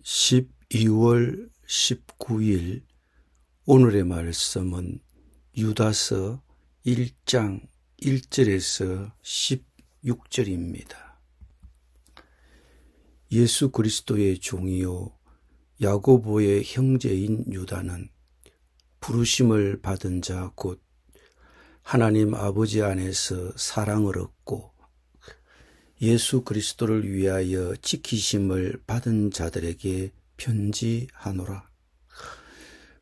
12월 19일 오늘의 말씀은 유다서 1장 1절에서 16절입니다. 예수 그리스도의 종이요 야고보의 형제인 유다는 부르심을 받은 자 곧 하나님 아버지 안에서 사랑을 얻고 예수 그리스도를 위하여 지키심을 받은 자들에게 편지하노라.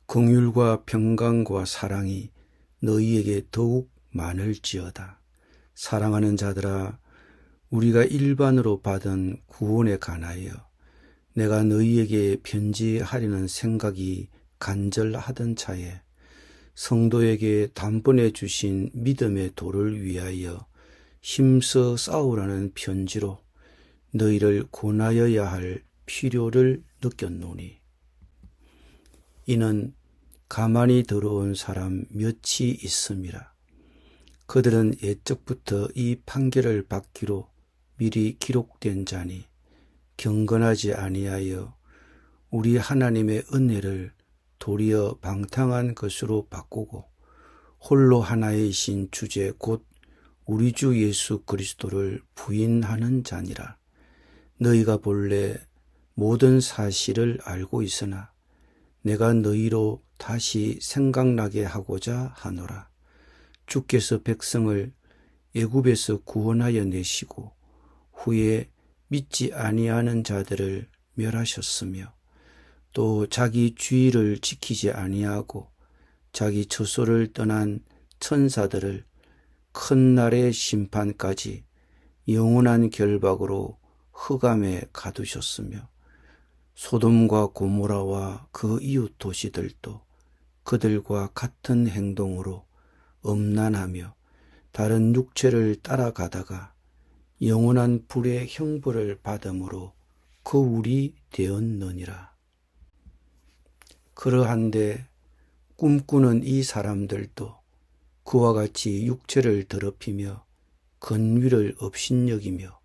긍휼과 평강과 사랑이 너희에게 더욱 많을지어다. 사랑하는 자들아, 우리가 일반으로 받은 구원에 관하여 내가 너희에게 편지하려는 생각이 간절하던 차에 성도에게 단번에 주신 믿음의 도를 위하여 힘써 싸우라는 편지로 너희를 권하여야 할 필요를 느꼈노니, 이는 가만히 들어온 사람 몇이 있음이라. 그들은 옛적부터 이 판결을 받기로 미리 기록된 자니 경건하지 아니하여 우리 하나님의 은혜를 도리어 방탕한 것으로 바꾸고 홀로 하나이신 주제 곧 우리 주 예수 그리스도를 부인하는 자니라. 너희가 본래 모든 사실을 알고 있으나 내가 너희로 다시 생각나게 하고자 하노라. 주께서 백성을 애굽에서 구원하여 내시고 후에 믿지 아니하는 자들을 멸하셨으며 또 자기 주의를 지키지 아니하고 자기 처소를 떠난 천사들을 큰 날의 심판까지 영원한 결박으로 흑암에 가두셨으며 소돔과 고모라와 그 이웃 도시들도 그들과 같은 행동으로 음란하며 다른 육체를 따라가다가 영원한 불의 형벌을 받음으로 거울이 되었느니라. 그러한데 꿈꾸는 이 사람들도 그와 같이 육체를 더럽히며 권위를 업신여기며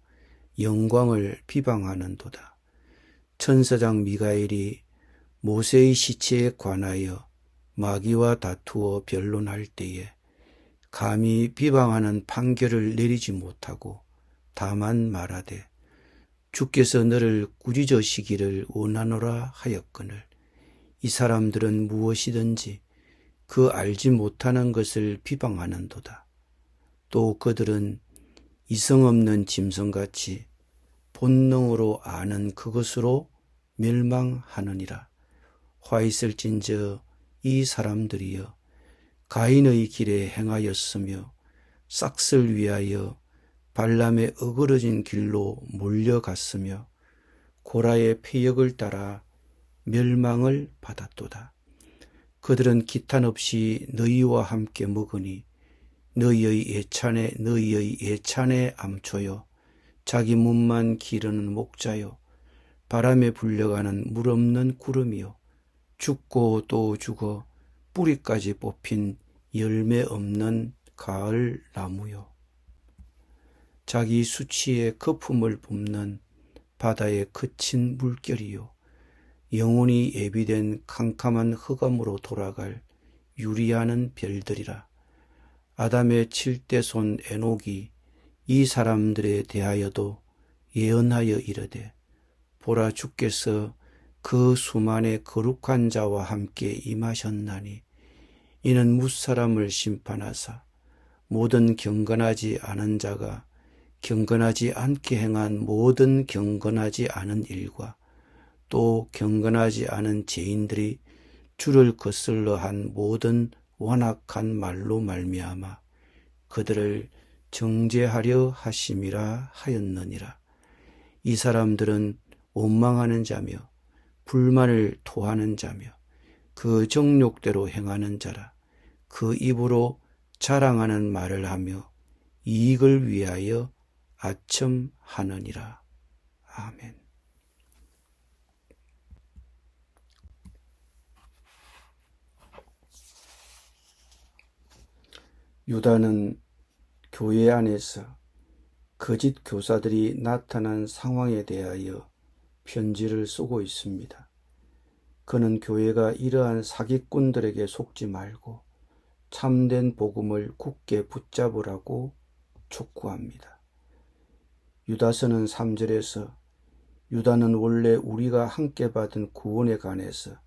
영광을 비방하는도다. 천사장 미가엘이 모세의 시체에 관하여 마귀와 다투어 변론할 때에 감히 비방하는 판결을 내리지 못하고 다만 말하되 주께서 너를 꾸짖으시기를 원하노라 하였거늘 이 사람들은 무엇이든지 그 알지 못하는 것을 비방하는도다. 또 그들은 이성 없는 짐승같이 본능으로 아는 그것으로 멸망하느니라. 화 있을진저 이 사람들이여 가인의 길에 행하였으며 싹을 위하여 발람의 어그러진 길로 몰려갔으며 고라의 패역을 따라 멸망을 받았도다. 그들은 기탄 없이 너희와 함께 먹으니 너희의 예찬의 암초요 자기 몸만 기르는 목자요 바람에 불려가는 물 없는 구름이요 죽고 또 죽어 뿌리까지 뽑힌 열매 없는 가을 나무요 자기 수치의 거품을 뿜는 바다에 그친 물결이요 영원히 예비된 캄캄한 흑암으로 돌아갈 유리하는 별들이라. 아담의 7대 손 에녹이 이 사람들에 대하여도 예언하여 이르되 보라 주께서 그 수만의 거룩한 자와 함께 임하셨나니 이는 뭇사람을 심판하사 모든 경건하지 않은 자가 경건하지 않게 행한 모든 경건하지 않은 일과 또 경건하지 않은 죄인들이 주를 거슬러 한 모든 완악한 말로 말미암아 그들을 정죄하려 하심이라 하였느니라. 이 사람들은 원망하는 자며 불만을 토하는 자며 그 정욕대로 행하는 자라. 그 입으로 자랑하는 말을 하며 이익을 위하여 아첨하느니라. 아멘. 유다는 교회 안에서 거짓 교사들이 나타난 상황에 대하여 편지를 쓰고 있습니다. 그는 교회가 이러한 사기꾼들에게 속지 말고 참된 복음을 굳게 붙잡으라고 촉구합니다. 유다서는 3절에서 유다는 원래 우리가 함께 받은 구원에 관해서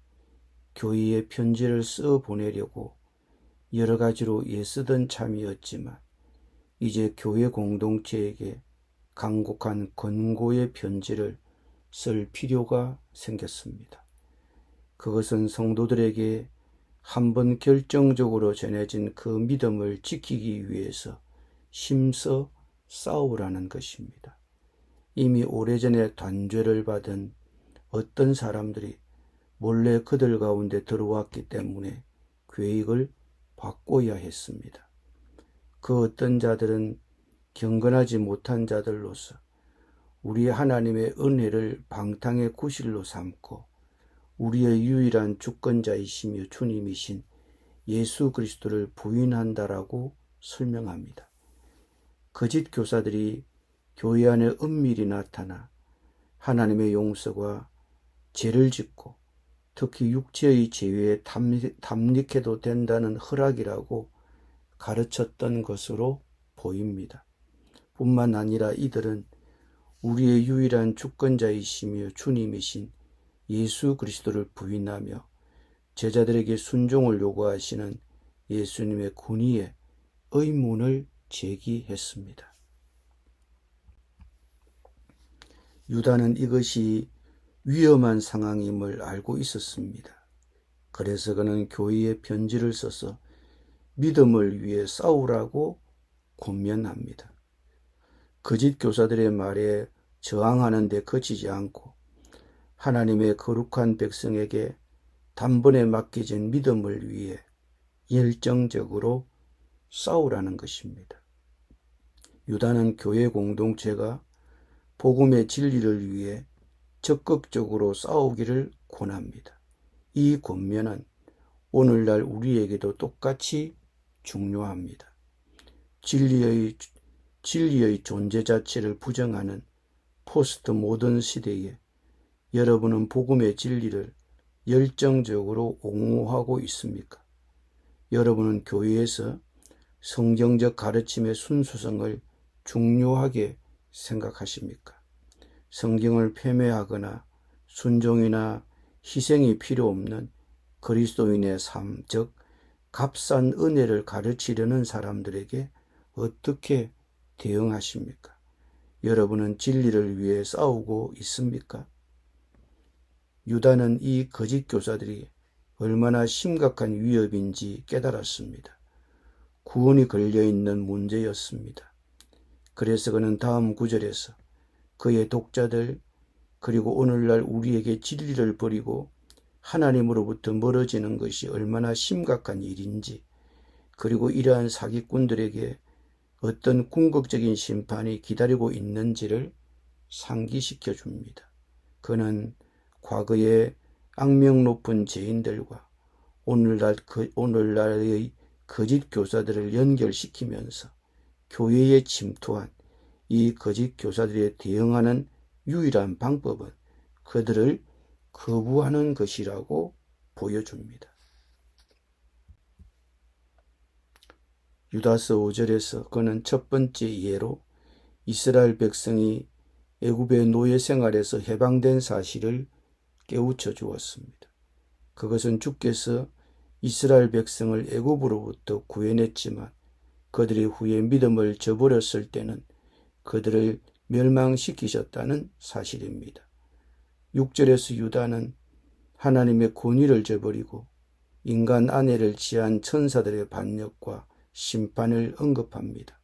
교회에 편지를 써 보내려고 여러 가지로 애쓰던 참이었지만 이제 교회 공동체에게 간곡한 권고의 편지를 쓸 필요가 생겼습니다. 그것은 성도들에게 한번 결정적으로 전해진 그 믿음을 지키기 위해서 힘써 싸우라는 것입니다. 이미 오래전에 단죄를 받은 어떤 사람들이 몰래 그들 가운데 들어왔기 때문에 계획을 바꿔야 했습니다. 그 어떤 자들은 경건하지 못한 자들로서 우리 하나님의 은혜를 방탕의 구실로 삼고 우리의 유일한 주권자이시며 주님이신 예수 그리스도를 부인한다라고 설명합니다. 거짓 교사들이 교회 안에 은밀히 나타나 하나님의 용서와 죄를 짓고 특히 육체의 죄에 담력해도 된다는 허락이라고 가르쳤던 것으로 보입니다. 뿐만 아니라 이들은 우리의 유일한 주권자이시며 주님이신 예수 그리스도를 부인하며 제자들에게 순종을 요구하시는 예수님의 군의에 의문을 제기했습니다. 유다는 이것이 위험한 상황임을 알고 있었습니다. 그래서 그는 교회에 편지를 써서 믿음을 위해 싸우라고 권면합니다. 거짓 교사들의 말에 저항하는 데 그치지 않고 하나님의 거룩한 백성에게 단번에 맡겨진 믿음을 위해 열정적으로 싸우라는 것입니다. 유다는 교회 공동체가 복음의 진리를 위해 적극적으로 싸우기를 권합니다. 이 권면은 오늘날 우리에게도 똑같이 중요합니다. 진리의 존재 자체를 부정하는 포스트 모던 시대에 여러분은 복음의 진리를 열정적으로 옹호하고 있습니까? 여러분은 교회에서 성경적 가르침의 순수성을 중요하게 생각하십니까? 성경을 폄훼하거나 순종이나 희생이 필요 없는 그리스도인의 삶, 즉 값싼 은혜를 가르치려는 사람들에게 어떻게 대응하십니까? 여러분은 진리를 위해 싸우고 있습니까? 유다는 이 거짓 교사들이 얼마나 심각한 위협인지 깨달았습니다. 구원이 걸려있는 문제였습니다. 그래서 그는 다음 구절에서 그의 독자들 그리고 오늘날 우리에게 진리를 버리고 하나님으로부터 멀어지는 것이 얼마나 심각한 일인지 그리고 이러한 사기꾼들에게 어떤 궁극적인 심판이 기다리고 있는지를 상기시켜 줍니다. 그는 과거의 악명 높은 죄인들과 오늘날의 거짓 교사들을 연결시키면서 교회에 침투한 이 거짓 교사들에 대응하는 유일한 방법은 그들을 거부하는 것이라고 보여줍니다. 유다서 5절에서 그는 첫 번째 예로 이스라엘 백성이 애굽의 노예 생활에서 해방된 사실을 깨우쳐 주었습니다. 그것은 주께서 이스라엘 백성을 애굽으로부터 구해냈지만 그들이 후에 믿음을 저버렸을 때는 그들을 멸망시키셨다는 사실입니다. 6절에서 유다는 하나님의 권위를 저버리고 인간 아내를 취한 천사들의 반역과 심판을 언급합니다.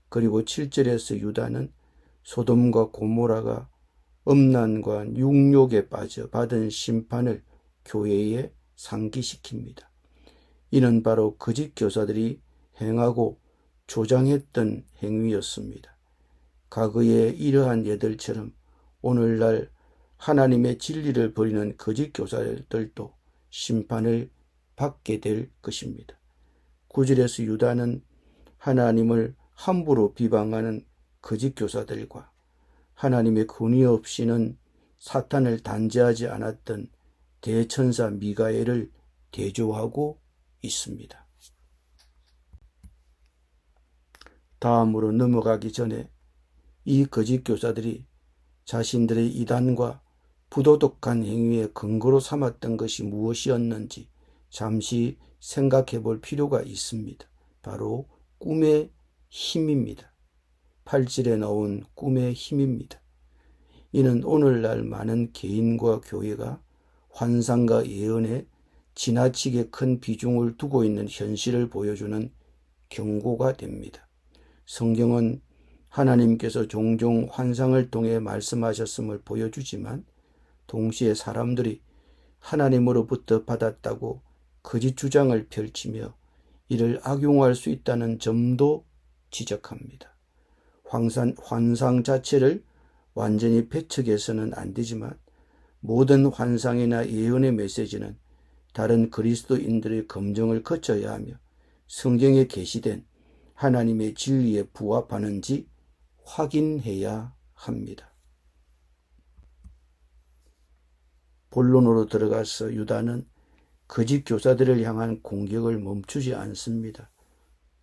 그리고 7절에서 유다는 소돔과 고모라가 음란과 육욕에 빠져 받은 심판을 교회에 상기시킵니다. 이는 바로 거짓 교사들이 행하고 조장했던 행위였습니다. 과거의 이러한 예들처럼 오늘날 하나님의 진리를 버리는 거짓 교사들도 심판을 받게 될 것입니다. 9절에서 유다는 하나님을 함부로 비방하는 거짓 교사들과 하나님의 권위 없이는 사탄을 단죄하지 않았던 대천사 미가엘을 대조하고 있습니다. 다음으로 넘어가기 전에 이 거짓 교사들이 자신들의 이단과 부도덕한 행위의 근거로 삼았던 것이 무엇이었는지 잠시 생각해 볼 필요가 있습니다. 바로 꿈의 힘입니다. 8절에 나온 꿈의 힘입니다. 이는 오늘날 많은 개인과 교회가 환상과 예언에 지나치게 큰 비중을 두고 있는 현실을 보여주는 경고가 됩니다. 성경은 하나님께서 종종 환상을 통해 말씀하셨음을 보여주지만 동시에 사람들이 하나님으로부터 받았다고 거짓 주장을 펼치며 이를 악용할 수 있다는 점도 지적합니다. 환상 자체를 완전히 배척해서는 안 되지만 모든 환상이나 예언의 메시지는 다른 그리스도인들의 검증을 거쳐야 하며 성경에 게시된 하나님의 진리에 부합하는지 확인해야 합니다. 본론으로 들어가서 유다는 거짓 교사들을 향한 공격을 멈추지 않습니다.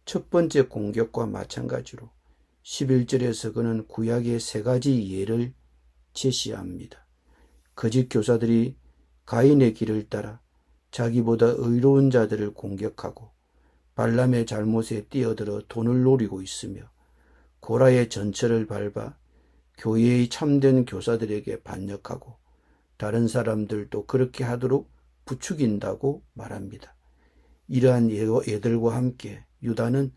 첫 번째 공격과 마찬가지로 11절에서 그는 구약의 3가지 예를 제시합니다. 거짓 교사들이 가인의 길을 따라 자기보다 의로운 자들을 공격하고 발람의 잘못에 뛰어들어 돈을 노리고 있으며 고라의 전철을 밟아 교회의 참된 교사들에게 반역하고 다른 사람들도 그렇게 하도록 부추긴다고 말합니다. 이러한 예들과 함께 유다는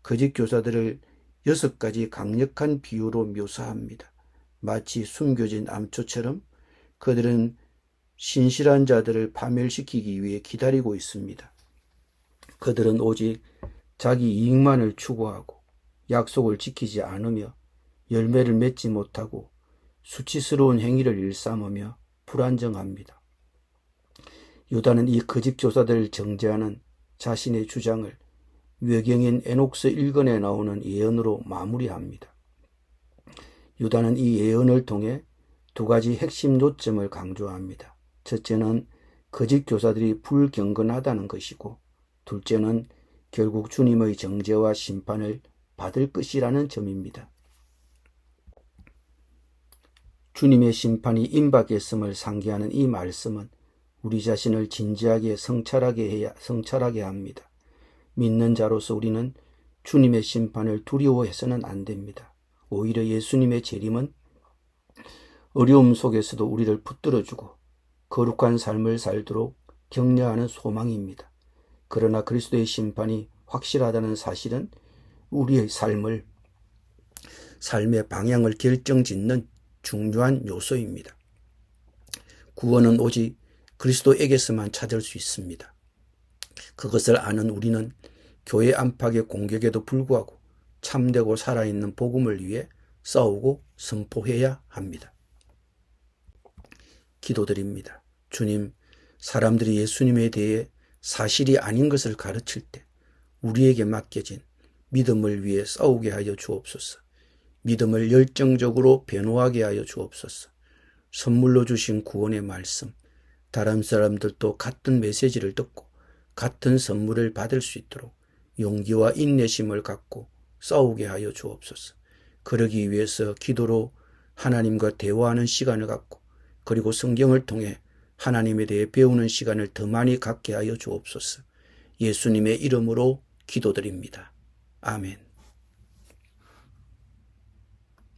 거짓 교사들을 6가지 강력한 비유로 묘사합니다. 마치 숨겨진 암초처럼 그들은 신실한 자들을 파멸시키기 위해 기다리고 있습니다. 그들은 오직 자기 이익만을 추구하고 약속을 지키지 않으며 열매를 맺지 못하고 수치스러운 행위를 일삼으며 불안정합니다. 유다는 이 거짓 교사들을 정죄하는 자신의 주장을 외경인 에녹스 1권에 나오는 예언으로 마무리합니다. 유다는 이 예언을 통해 2가지 핵심 요점을 강조합니다. 첫째는 거짓 교사들이 불경건하다는 것이고 둘째는 결국 주님의 정죄와 심판을 받을 것이라는 점입니다. 주님의 심판이 임박했음을 상기하는 이 말씀은 우리 자신을 진지하게 성찰하게 합니다. 믿는 자로서 우리는 주님의 심판을 두려워해서는 안 됩니다. 오히려 예수님의 재림은 어려움 속에서도 우리를 붙들어주고 거룩한 삶을 살도록 격려하는 소망입니다. 그러나 그리스도의 심판이 확실하다는 사실은 우리의 삶의 방향을 결정짓는 중요한 요소입니다. 구원은 오직 그리스도에게서만 찾을 수 있습니다. 그것을 아는 우리는 교회 안팎의 공격에도 불구하고 참되고 살아있는 복음을 위해 싸우고 선포해야 합니다. 기도드립니다. 주님, 사람들이 예수님에 대해 사실이 아닌 것을 가르칠 때 우리에게 맡겨진 믿음을 위해 싸우게 하여 주옵소서. 믿음을 열정적으로 변호하게 하여 주옵소서. 선물로 주신 구원의 말씀, 다른 사람들도 같은 메시지를 듣고 같은 선물을 받을 수 있도록 용기와 인내심을 갖고 싸우게 하여 주옵소서. 그러기 위해서 기도로 하나님과 대화하는 시간을 갖고 그리고 성경을 통해 하나님에 대해 배우는 시간을 더 많이 갖게 하여 주옵소서. 예수님의 이름으로 기도드립니다. 아멘.